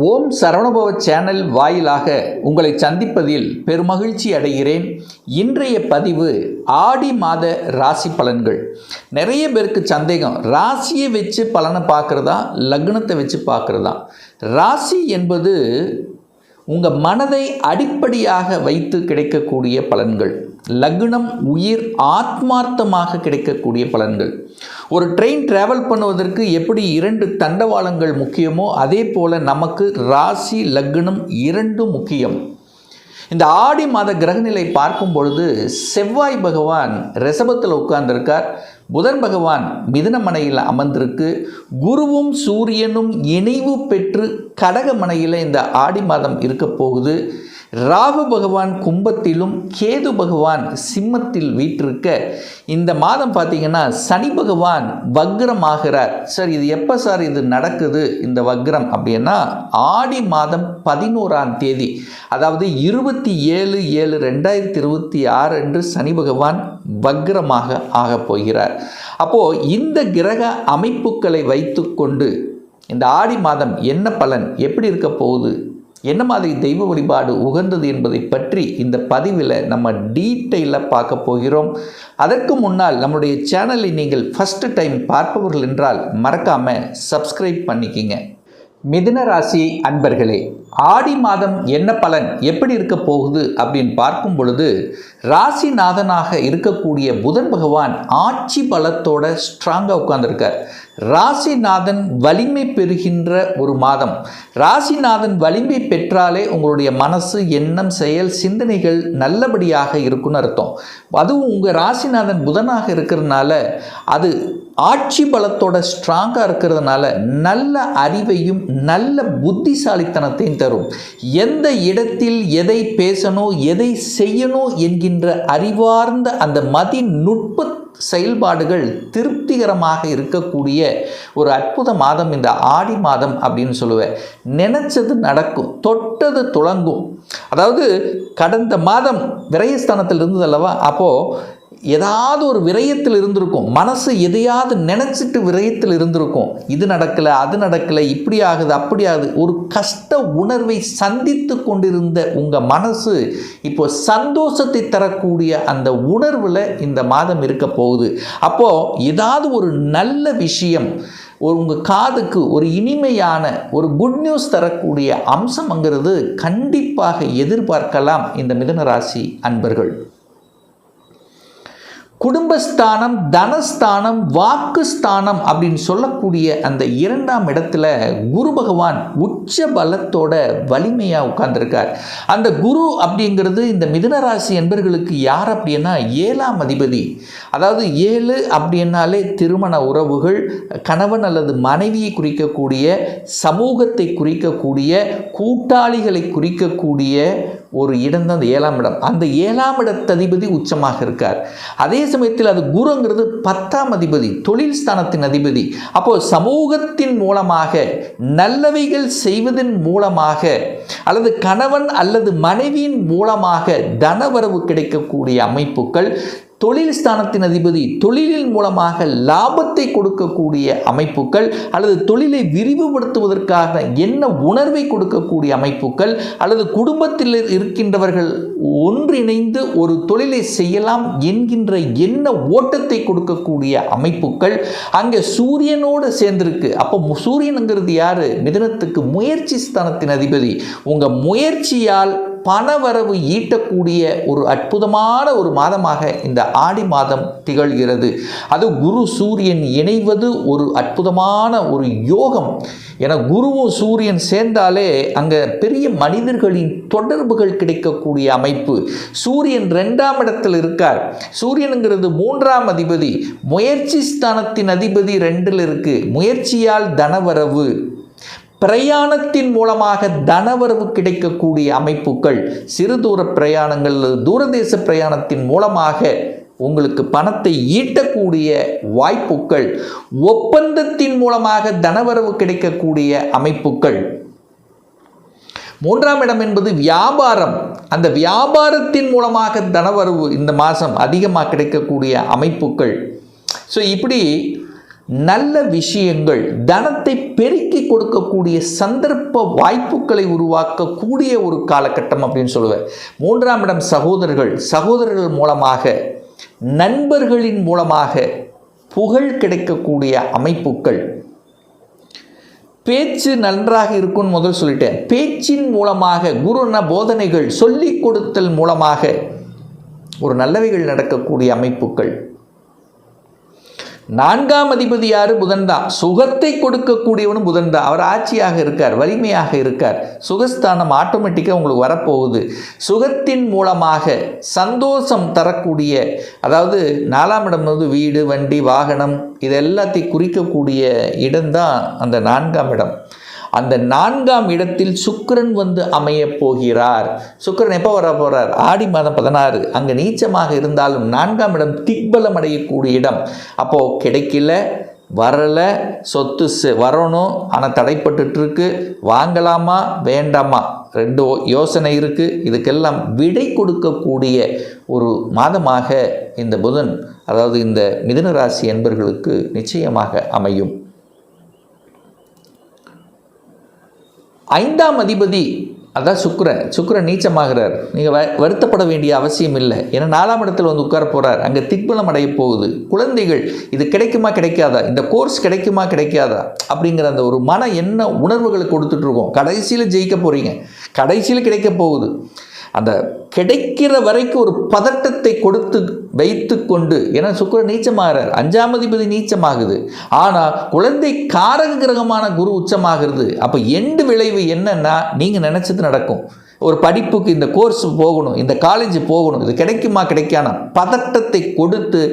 ஓம் Saravanabhava channel வாயிலாக உங்களை சந்திப்பதில் பெருமகிழ்ச்சி அடைகிறேன். இன்றைய பதிவு ஆடி மாத ராசி பலன்கள். நிறைய பேருக்கு சந்தேகம், ராசியை வச்சு பலனை பார்க்குறதா லக்னத்தை வச்சு பார்க்குறதா? ராசி என்பது உங்கள் மனதை அடிப்படையாக வைத்து கிடைக்கக்கூடிய பலன்கள். லக்னம் உயிர் ஆத்மார்த்தமாக கிடைக்கக்கூடிய பலன்கள். ஒரு ட்ரெயின் டிராவல் பண்ணுவதற்கு எப்படி 2 தண்டவாளங்கள் முக்கியமோ அதே போல் நமக்கு ராசி லக்னம் 2 முக்கியம். இந்த ஆடி மாத கிரகநிலை பார்க்கும் பொழுது செவ்வாய் பகவான் ரிஷபத்தில் உட்கார்ந்திருக்கார், புதன் பகவான் மிதுனமனையில் அமர்ந்திருக்கு, குருவும் சூரியனும் இணைவு பெற்று கடகமனையில் இந்த ஆடி மாதம் இருக்க போகுது. ராகு பகவான் கும்பத்திலும் கேது பகவான் சிம்மத்தில் வீற்றிருக்க இந்த மாதம் பார்த்தீங்கன்னா சனி பகவான் வக்ரமாகிறார். சார் இது எப்போ சார் இது நடக்குது இந்த வக்ரம் அப்படின்னா, ஆடி மாதம் 11ஆம் தேதி, அதாவது 27/7/2026 அன்று சனி பகவான் வக்ரமாக ஆகப் போகிறார். அப்போது இந்த கிரக அமைப்புகளை வைத்துக்கொண்டு இந்த ஆடி மாதம் என்ன பலன், எப்படி இருக்க போகுது, என்ன மாதிரி தெய்வ வழிபாடு உகந்தது என்பதை பற்றி இந்த பதிவில் நம்ம டீட்டெயிலாக பார்க்க போகிறோம். அதற்கு முன்னால் நம்முடைய சேனலை நீங்கள் ஃபஸ்ட்டு டைம் பார்ப்பவர்கள் என்றால் மறக்காமல் சப்ஸ்கிரைப் பண்ணிக்கிங்க. மிதுன ராசி அன்பர்களே, ஆடி மாதம் என்ன பலன் எப்படி இருக்க போகுது அப்படின்னு பார்க்கும் பொழுது, ராசிநாதனாக இருக்கக்கூடிய புதன் பகவான் ஆட்சி பலத்தோட ஸ்ட்ராங்காக உட்கார்ந்துருக்கார். ராசிநாதன் வலிமை பெறுகின்ற ஒரு மாதம். ராசிநாதன் வலிமை பெற்றாலே உங்களுடைய மனசு, எண்ணம், செயல், சிந்தனைகள் நல்லபடியாக இருக்குன்னு அர்த்தம். அதுவும் உங்கள் ராசிநாதன் புதனாக இருக்கிறதுனால, அது ஆட்சி பலத்தோட ஸ்ட்ராங்காக இருக்கிறதுனால நல்ல அறிவையும் நல்ல புத்திசாலித்தனத்தையும் தரும். எந்த இடத்தில் எதை பேசணும், எதை செய்யணும் என்கின்ற அறிவார்ந்த அந்த மதிநுட்ப செயல்பாடுகள் திருப்திகரமாக இருக்கக்கூடிய ஒரு அற்புத மாதம் இந்த ஆடி மாதம் அப்படின்னு சொல்லுவேன். நினைச்சது நடக்கும், தொட்டது துளங்கும். அதாவது கடந்த மாதம் விரயஸ்தானத்தில் இருந்தது அல்லவா, அப்போது ஏதாவது ஒரு விரயத்தில் இருந்திருக்கும், மனசு எதையாவது நினச்சிட்டு விரயத்தில் இருந்திருக்கும். இது நடக்கலை, அது நடக்கலை, இப்படி ஆகுது, அப்படி ஆகுது. ஒரு கஷ்ட உணர்வை சந்தித்து கொண்டிருந்த உங்கள் மனசு இப்போ சந்தோஷத்தை தரக்கூடிய அந்த உணர்வில் இந்த மாதம் இருக்க போகுது. அப்போது ஏதாவது ஒரு நல்ல விஷயம், உங்கள் காதுக்கு ஒரு இனிமையான ஒரு குட் நியூஸ் தரக்கூடிய அம்சம்ங்கிறது கண்டிப்பாக எதிர்பார்க்கலாம் இந்த மிதுன ராசி அன்பர்கள். குடும்பஸ்தானம், தனஸ்தானம், வாக்குஸ்தானம் அப்படின்னு சொல்லக்கூடிய அந்த 2ஆம் இடத்துல குரு பகவான் உச்ச பலத்தோட வலிமையாக உட்கார்ந்துருக்கார். அந்த குரு அப்படிங்கிறது இந்த மிதுனராசி என்பர்களுக்கு யார் அப்படின்னா 7ஆம் அதிபதி. அதாவது 7 அப்படின்னாலே திருமண உறவுகள், கணவன் அல்லது மனைவியை குறிக்கக்கூடிய, சமூகத்தை குறிக்கக்கூடிய, கூட்டாளிகளை குறிக்கக்கூடிய ஒரு இடம் தான் அந்த 7ஆம் இடம். அந்த 7ஆம் இடத்ததிபதி உச்சமாக இருக்கார். அதே சமயத்தில் அது குருங்கிறது 10ஆம் அதிபதி, தொழில் ஸ்தானத்தின் அதிபதி. அப்போது சமூகத்தின் மூலமாக நல்லவைகள் செய்வதன் மூலமாக அல்லது கணவன் அல்லது மனைவியின் மூலமாக தனவரவு கிடைக்கக்கூடிய அமைப்புகள், தொழில் ஸ்தானத்தின் அதிபதி தொழிலின் மூலமாக லாபத்தை கொடுக்கக்கூடிய அமைப்புகள், அல்லது தொழிலை விரிவுபடுத்துவதற்காக என்ன உணர்வை கொடுக்கக்கூடிய அமைப்புகள், அல்லது குடும்பத்தில் இருக்கின்றவர்கள் ஒன்றிணைந்து ஒரு தொழிலை செய்யலாம் என்கின்ற எண்ண ஓட்டத்தை கொடுக்கக்கூடிய அமைப்புகள் அங்கே சூரியனோடு சேர்ந்திருக்கு. அப்போ சூரியனுங்கிறது யாரு? மிதுனத்துக்கு முயற்சி ஸ்தானத்தின் அதிபதி. உங்கள் முயற்சியால் பணவரவு ஈட்டக்கூடிய ஒரு அற்புதமான ஒரு மாதமாக இந்த ஆடி மாதம் திகழ்கிறது. அது குரு சூரியன் இணைவது ஒரு அற்புதமான ஒரு யோகம். என குருவும் சூரியன் சேர்ந்தாலே அங்கே பெரிய மனிதர்களின் தொடர்புகள் கிடைக்கக்கூடிய அமைப்பு. சூரியன் 2ஆம் இடத்தில் இருக்கார். சூரியனுங்கிறது 3ஆம் அதிபதி, முயற்சி ஸ்தானத்தின் அதிபதி 2ல் இருக்கு. முயற்சியால் தனவரவு, பிரயாணத்தின் மூலமாக தனவரவு கிடைக்கக்கூடிய அமைப்புகள், சிறு தூர பிரயாணங்கள், தூரதேச பிரயாணத்தின் மூலமாக உங்களுக்கு பணத்தை ஈட்டக்கூடிய வாய்ப்புகள், ஒப்பந்தத்தின் மூலமாக தனவரவு கிடைக்கக்கூடிய அமைப்புகள். 3ஆம் இடம் என்பது வியாபாரம். அந்த வியாபாரத்தின் மூலமாக தனவரவு இந்த மாதம் அதிகமாக கிடைக்கக்கூடிய அமைப்புகள். ஸோ இப்படி நல்ல விஷயங்கள், தனத்தை பெருக்கி கொடுக்கக்கூடிய சந்தர்ப்ப வாய்ப்புகளை உருவாக்கக்கூடிய ஒரு காலகட்டம் அப்படின்னு சொல்லுவேன். 3ஆம் இடம் சகோதரர்கள், சகோதரர்கள் மூலமாக, நண்பர்களின் மூலமாக புகழ் கிடைக்கக்கூடிய அமைப்புகள். பேச்சு நன்றாக இருக்கும்னு முதல் சொல்லிட்டேன். பேச்சின் மூலமாக குருன போதனைகள் சொல்லிக் கொடுத்தல் மூலமாக ஒரு நல்லவைகள் நடக்கக்கூடிய அமைப்புகள். 4ஆம் அதிபதி யாரு? புதன் தான். சுகத்தை கொடுக்கக்கூடியவனும் புதன் தான். அவர் ஆட்சியாக இருக்கார், வலிமையாக இருக்கார். சுகஸ்தானம் ஆட்டோமேட்டிக்காக உங்களுக்கு வரப்போகுது. சுகத்தின் மூலமாக சந்தோஷம் தரக்கூடிய, அதாவது 4ஆம் இடம் வந்து வீடு, வண்டி, வாகனம் இது எல்லாத்தையும் குறிக்கக்கூடிய இடம்தான் அந்த 4ஆம் இடம். அந்த 4ஆம் இடத்தில் சுக்கிரன் வந்து அமைய போகிறார். சுக்கிரன் எப்போ வர போகிறார்? ஆடி மாதம் 16. அங்கே நீச்சமாக இருந்தாலும் 4ஆம் இடம் திக்பலம் அடையக்கூடிய இடம். அப்போது கிடைக்கல, வரலை, சொத்து வரணும் ஆனால் தடைப்பட்டுருக்கு, வாங்கலாமா வேண்டாமா 2 யோசனை இருக்குது. இதுக்கெல்லாம் விடை கொடுக்கக்கூடிய ஒரு மாதமாக இந்த புதன், அதாவது இந்த மிதுன ராசி என்பர்களுக்கு நிச்சயமாக அமையும். 5ஆம் அதிபதி அதான் சுக்கிரன் நீச்சமாகிறார். நீங்கள் வருத்தப்பட வேண்டிய அவசியம் இல்லை. ஏன்னா 4ஆம் இடத்துல வந்து உட்கார போகிறார். அங்கே திக்பலம் அடைய போகுது. குழந்தைகள் இது கிடைக்குமா கிடைக்காதா, இந்த கோர்ஸ் கிடைக்குமா கிடைக்காதா அப்படிங்கிற அந்த ஒரு மன என்ன உணர்வுகளை கொடுத்துட்ருக்கோம். கடைசியில் ஜெயிக்க போகிறீங்க, கடைசியில் கிடைக்க போகுது. அந்த கிடைக்கிற வரைக்கும் ஒரு பதட்டத்தை கொடுத்து வைத்து கொண்டு, ஏன்னா சுக்கிரன் நீச்சமாகிறார், 5ஆம் அதிபதி நீச்சமாகுது. ஆனால் குழந்தை காரக கிரகமான குரு உச்சமாகிறது. அப்போ எண்டு விளைவு என்னன்னா, நீங்கள் நினச்சது நடக்கும். ஒரு படிப்புக்கு இந்த கோர்ஸ் போகணும், இந்த காலேஜ் போகணும், இது கிடைக்குமா கிடைக்கானா பதட்டத்தை கொடுத்து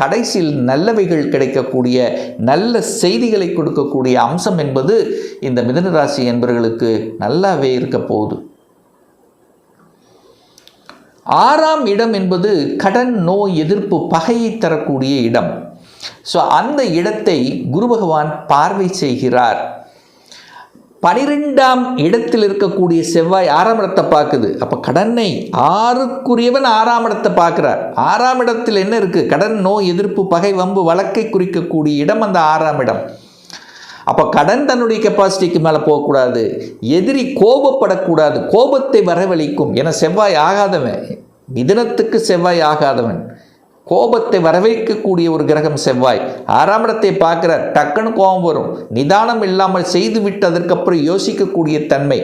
கடைசியில் நல்லவைகள் கிடைக்கக்கூடிய, நல்ல செய்திகளை கொடுக்கக்கூடிய அம்சம் என்பது இந்த மிதுன ராசி என்பவர்களுக்கு நல்லாவே இருக்க போகுது. 6ஆம் இடம் என்பது கடன், நோய், எதிர்ப்பு, பகையை தரக்கூடிய இடம். ஸோ அந்த இடத்தை குரு பகவான் பார்வை செய்கிறார். 12ஆம் இடத்தில் இருக்கக்கூடிய செவ்வாய் 6ஆம் இடத்தை பார்க்குது. அப்போ கடனை 6க்குரியவன் 6ஆம் இடத்தை பார்க்குறார். 6ஆம் இடத்தில் என்ன இருக்குது? கடன், நோய், எதிர்ப்பு, பகை, வம்பு, வழக்கை குறிக்கக்கூடிய இடம் அந்த 6ஆம் இடம். அப்போ கடன் தன்னுடைய கெப்பாசிட்டிக்கு மேலே போகக்கூடாது, எதிரி கோபப்படக்கூடாது, கோபத்தை வரவழைக்கும். ஏன்னா செவ்வாய் ஆகாதவன், மிதுனத்துக்கு செவ்வாய் ஆகாதவன், கோபத்தை வரவைக்கக்கூடிய ஒரு கிரகம் செவ்வாய். 6ஆம் இடத்தை பார்க்குற டக்குன்னு கோபம் வரும். நிதானம் இல்லாமல் செய்துவிட்டு அதற்கப்புறம் யோசிக்கக்கூடிய தன்மை,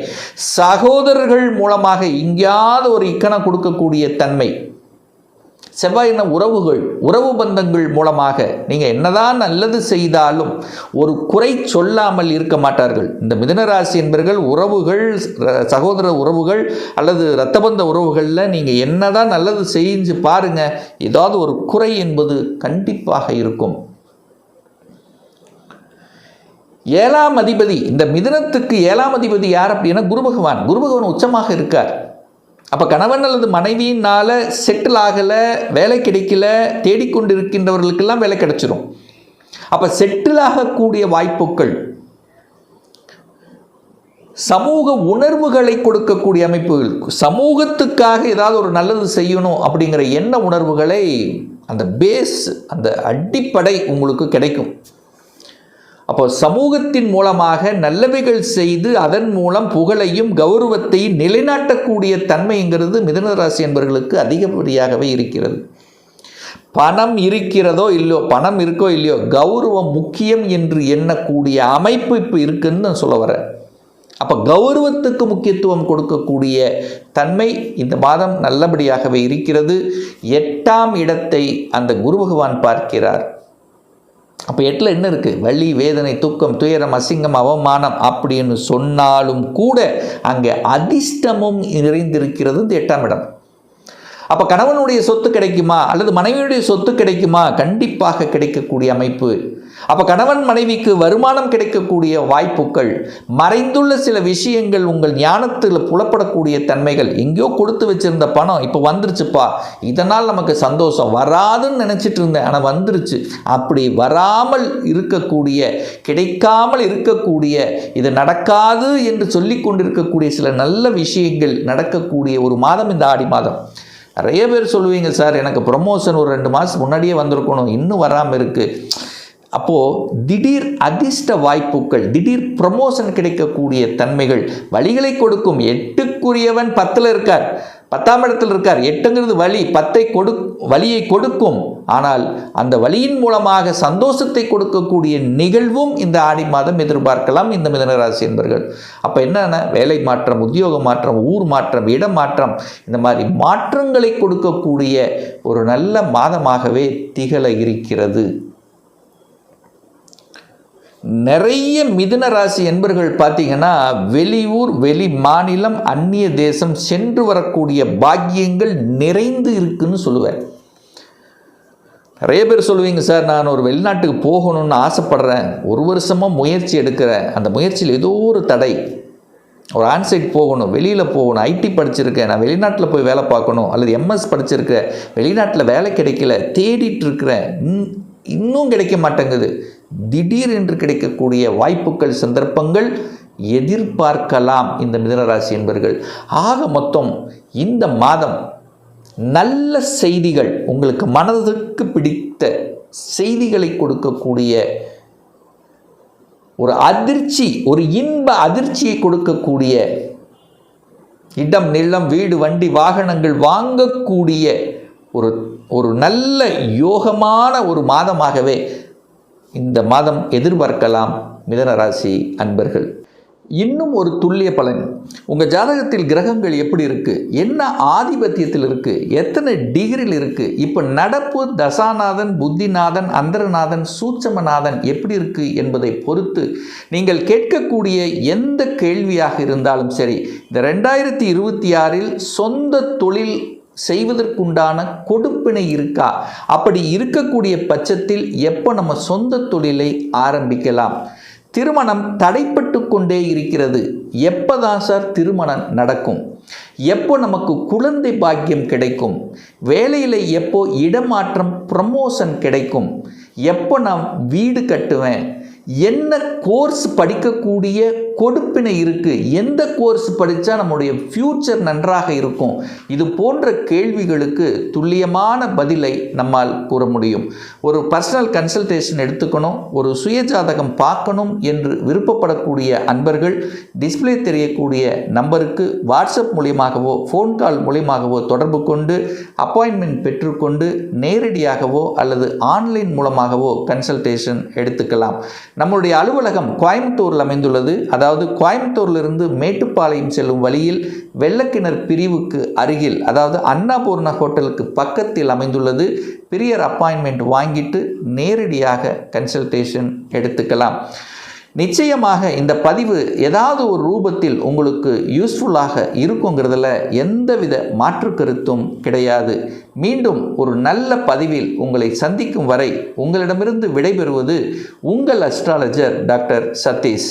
சகோதரர்கள் மூலமாக எங்கேயாவது ஒரு இக்கணம் கொடுக்கக்கூடிய தன்மை. செவ்வாய் என்ன? உறவுகள், உறவு பந்தங்கள் மூலமாக நீங்கள் என்னதான் நல்லது செய்தாலும் ஒரு குறை சொல்லாமல் இருக்க மாட்டார்கள். இந்த மிதுனராசி என்பவர்கள் உறவுகள், சகோதர உறவுகள் அல்லது இரத்தபந்த உறவுகளில் நீங்கள் என்னதான் நல்லது செஞ்சு பாருங்கள், ஏதாவது ஒரு குறை என்பது கண்டிப்பாக இருக்கும். 7ஆம் அதிபதி, இந்த மிதுனத்துக்கு 7ஆம் அதிபதி யார் அப்படின்னா குரு பகவான். குரு பகவான் உச்சமாக இருக்கார். அப்போ கணவன் அல்லது மனைவியினால் செட்டில் ஆகலை, வேலை கிடைக்கல, தேடிக்கொண்டு இருக்கின்றவர்களுக்கெல்லாம் வேலை கிடைச்சிரும். அப்போ செட்டில் ஆகக்கூடிய வாய்ப்புகள், சமூக உணர்வுகளை கொடுக்கக்கூடிய அமைப்புகள், சமூகத்துக்காக ஏதாவது ஒரு நல்லது செய்யணும் அப்படிங்கிற எண்ண உணர்வுகளை, அந்த பேஸ், அந்த அடிப்படை உங்களுக்கு கிடைக்கும். அப்போ சமூகத்தின் மூலமாக நல்லவைகள் செய்து அதன் மூலம் புகழையும் கௌரவத்தையும் நிலைநாட்டக்கூடிய தன்மைங்கிறது மிதுன ராசி என்பவர்களுக்கு அதிகப்படியாகவே இருக்கிறது. பணம் இருக்கிறதோ இல்லையோ, பணம் இருக்கோ இல்லையோ, கௌரவம் முக்கியம் என்று எண்ணக்கூடிய அமைப்பு இப்போ இருக்குன்னு நான் சொல்ல வரேன். அப்போ கௌரவத்துக்கு முக்கியத்துவம் கொடுக்கக்கூடிய தன்மை இந்த மாதம் நல்லபடியாகவே இருக்கிறது. 8ஆம் இடத்தை அந்த குரு பகவான் பார்க்கிறார். அப்போ 8ல் என்ன இருக்குது? வலி, வேதனை, துக்கம், துயரம், அசிங்கம், அவமானம் அப்படின்னு சொன்னாலும் கூட அங்கே அதிர்ஷ்டமும் நிறைந்திருக்கிறது இந்த 8ஆம் இடம். அப்போ கணவனுடைய சொத்து கிடைக்குமா அல்லது மனைவியுடைய சொத்து கிடைக்குமா? கண்டிப்பாக கிடைக்கக்கூடிய அமைப்பு. அப்போ கணவன் மனைவிக்கு வருமானம் கிடைக்கக்கூடிய வாய்ப்புகள், மறைந்துள்ள சில விஷயங்கள் உங்கள் ஞானத்தில் புலப்படக்கூடிய தன்மைகள். எங்கேயோ கொடுத்து வச்சிருந்த பணம் இப்போ வந்துருச்சுப்பா, இதனால் நமக்கு சந்தோஷம். வராதுன்னு நினச்சிட்டு இருந்தேன், ஆனால் வந்துருச்சு. அப்படி வராமல் இருக்கக்கூடிய, கிடைக்காமல் இருக்கக்கூடிய, இது நடக்காது என்று சொல்லி கொண்டிருக்கக்கூடிய சில நல்ல விஷயங்கள் நடக்கக்கூடிய ஒரு மாதம் இந்த ஆடி மாதம். நிறைய பேர் சொல்லுவீங்க, சார் எனக்கு ப்ரொமோஷன் ஒரு 2 மாதம் முன்னாடியே வந்திருக்கணும், இன்னும் வராமல் இருக்குது. அப்போது திடீர் அதிர்ஷ்ட வாய்ப்புகள், திடீர் ப்ரமோஷன் கிடைக்கக்கூடிய தன்மைகள், வழிகளை கொடுக்கும். 8க்குரியவன் 10ல் இருக்கார், 10ஆம் இடத்தில் இருக்கார். 8ங்கிறது வழி, 10ஐ வழியை கொடுக்கும். ஆனால் அந்த வழியின் மூலமாக சந்தோஷத்தை கொடுக்கக்கூடிய நிகழ்வும் இந்த ஆடி மாதம் எதிர்பார்க்கலாம் இந்த மிதுனராசி என்பர்கள். அப்போ என்னென்ன, வேலை மாற்றம், உத்தியோக மாற்றம், ஊர் மாற்றம், இடம் மாற்றம், இந்த மாதிரி மாற்றங்களை கொடுக்கக்கூடிய ஒரு நல்ல மாதமாகவே திகழ இருக்கிறது. நிறைய மிதுன ராசி என்பர்கள் பார்த்தீங்கன்னா வெளியூர், வெளி மாநிலம், அந்நிய தேசம் சென்று வரக்கூடிய பாக்கியங்கள் நிறைந்து இருக்குன்னு சொல்லுவேன். நிறைய பேர் சொல்லுவீங்க, சார் நான் ஒரு வெளிநாட்டுக்கு போகணும்னு ஆசைப்படுறேன், 1 வருஷமாக முயற்சி எடுக்கிறேன், அந்த முயற்சியில் ஏதோ ஒரு தடை, ஒரு ஆன்சைட் போகணும், வெளியில் போகணும், ஐடி படிச்சிருக்கேன், நான் வெளிநாட்டில் போய் வேலை பார்க்கணும், அல்லது எம்எஸ் படிச்சிருக்கேன், வெளிநாட்டில் வேலை கிடைக்கல, தேடிட்டு இருக்கிறேன், இன்னும் கிடைக்க மாட்டேங்குது. திடீர் என்று கிடைக்கக்கூடிய வாய்ப்புகள், சந்தர்ப்பங்கள் எதிர்பார்க்கலாம் இந்த மிதுனராசி என்பர்கள். ஆக மொத்தம் இந்த மாதம் நல்ல செய்திகள், உங்களுக்கு மனதுக்கு பிடித்த செய்திகளை கொடுக்கக்கூடிய ஒரு அதிர்ச்சி, ஒரு இன்ப அதிர்ச்சியை கொடுக்கக்கூடிய, இடம், நிலம், வீடு, வண்டி, வாகனங்கள் வாங்கக்கூடிய ஒரு நல்ல யோகமான ஒரு மாதமாகவே இந்த மாதம் எதிர்பார்க்கலாம் மிதுனராசி அன்பர்கள். இன்னும் ஒரு துல்லிய பலன், உங்கள் ஜாதகத்தில் கிரகங்கள் எப்படி இருக்குது, என்ன ஆதிபத்தியத்தில் இருக்குது, எத்தனை டிகிரியில் இருக்குது, இப்போ நடப்பு தசாநாதன், புத்திநாதன், அந்தரநாதன், சூட்சமநாதன் எப்படி இருக்குது என்பதை பொறுத்து நீங்கள் கேட்கக்கூடிய எந்த கேள்வியாக இருந்தாலும் சரி, இந்த 2026இல் சொந்த தொழில் செய்வதற்குண்டான கொடுப்பினை இருக்கா, அப்படி இருக்கக்கூடிய பட்சத்தில் எப்போ நம்ம சொந்த தொழிலை ஆரம்பிக்கலாம், திருமணம் தடைப்பட்டு கொண்டே இருக்கிறது, எப்போதான் சார் திருமணம் நடக்கும், எப்போ நமக்கு குழந்தை பாக்கியம் கிடைக்கும், வேலையில் எப்போ இடமாற்றம் ப்ரமோஷன் கிடைக்கும், எப்போ நான் வீடு கட்டுவேன், என்ன கோர்ஸ் படிக்கக்கூடிய கொடுப்பினை இருக்குது, எந்த கோர்ஸ் படித்தா நம்முடைய ஃப்யூச்சர் நன்றாக இருக்கும், இது போன்ற கேள்விகளுக்கு துல்லியமான பதிலை நம்மால் கூற முடியும். ஒரு பர்சனல் கன்சல்டேஷன் எடுத்துக்கணும், ஒரு சுயஜாதகம் பார்க்கணும் என்று விருப்பப்படக்கூடிய அன்பர்கள் டிஸ்பிளே தெரியக்கூடிய நம்பருக்கு வாட்ஸ்அப் மூலியமாகவோ ஃபோன் கால் மூலியமாகவோ தொடர்பு கொண்டு அப்பாயின்மெண்ட் பெற்றுக்கொண்டு நேரடியாகவோ அல்லது ஆன்லைன் மூலமாகவோ கன்சல்டேஷன் எடுத்துக்கலாம். நம்முடைய அலுவலகம் கோயம்புத்தூரில் அமைந்துள்ளது. அதாவது கோயம்புத்தூரிலிருந்து மேட்டுப்பாளையம் செல்லும் வழியில் வெள்ளக்கிணர் பிரிவுக்கு அருகில், அதாவது அன்னபூர்ணா ஹோட்டலுக்கு பக்கத்தில் அமைந்துள்ளது. பிரியர் அப்பாயின்மெண்ட் வாங்கிட்டு நேரடியாக கன்சல்டேஷன் எடுத்துக்கலாம். நிச்சயமாக இந்த பதிவு ஏதாவது ஒரு ரூபத்தில் உங்களுக்கு யூஸ்ஃபுல்லாக இருக்குங்கிறதுல எந்தவித மாற்று கருத்தும் கிடையாது. மீண்டும் ஒரு நல்ல பதிவில் உங்களை சந்திக்கும் வரை உங்களிடமிருந்து விடைபெறுவது உங்கள் அஸ்ட்ராலஜர் டாக்டர் சதீஷ்.